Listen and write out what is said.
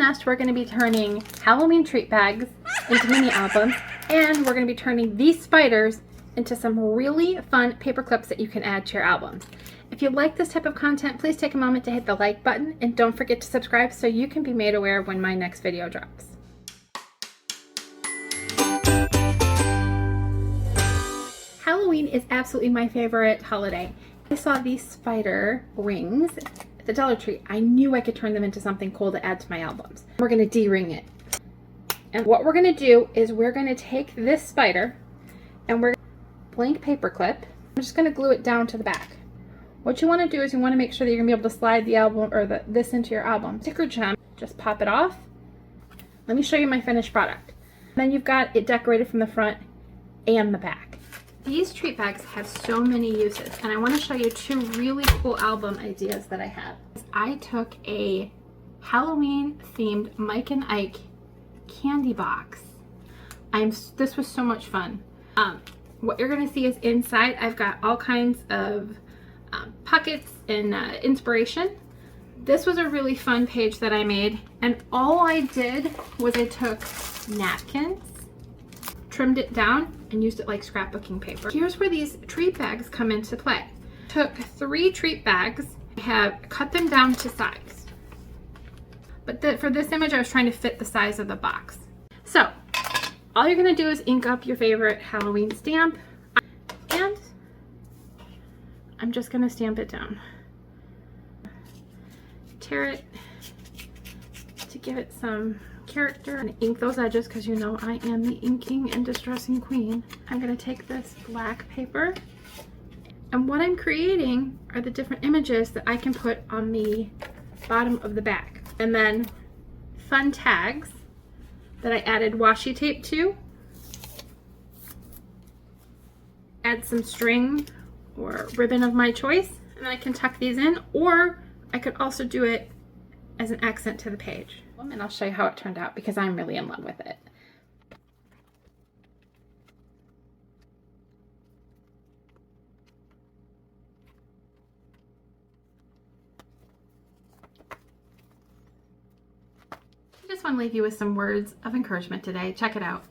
nest, we're going to be turning Halloween treat bags into mini albums, and we're going to be turning these spiders into some really fun paper clips that you can add to your albums. If you like this type of content, please take a moment to hit the like button and don't forget to subscribe so you can be made aware when my next video drops. Halloween is absolutely my favorite holiday. I saw these spider rings at the Dollar Tree. I knew I could turn them into something cool to add to my albums. We're going to D-ring it. And what we're going to do is we're going to take this spider and we're blank paper clip. I'm just going to glue it down to the back. What you want to do is you want to make sure that you're going to be able to slide the album or this into your album. Sticker gem, just pop it off. Let me show you my finished product. Then you've got it decorated from the front and the back. These treat bags have so many uses, and I want to show you two really cool album ideas that I have. I took a Halloween themed Mike and Ike candy box. This was so much fun. What you're going to see is inside I've got all kinds of pockets and inspiration. This was a really fun page that I made, and all I did was I took napkins, trimmed it down, and used it like scrapbooking paper. Here's where these treat bags come into play. Took 3 treat bags, have cut them down to size. But for this image, I was trying to fit the size of the box. So all you're gonna do is ink up your favorite Halloween stamp, and I'm just gonna stamp it down. Tear it to give it some character and ink those edges because you know I am the inking and distressing queen. I'm gonna take this black paper, and what I'm creating are the different images that I can put on the bottom of the bag. And then fun tags that I added washi tape to. Add some string or ribbon of my choice, and then I can tuck these in, or I could also do it as an accent to the page. And I'll show you how it turned out because I'm really in love with it. I just want to leave you with some words of encouragement today. Check it out.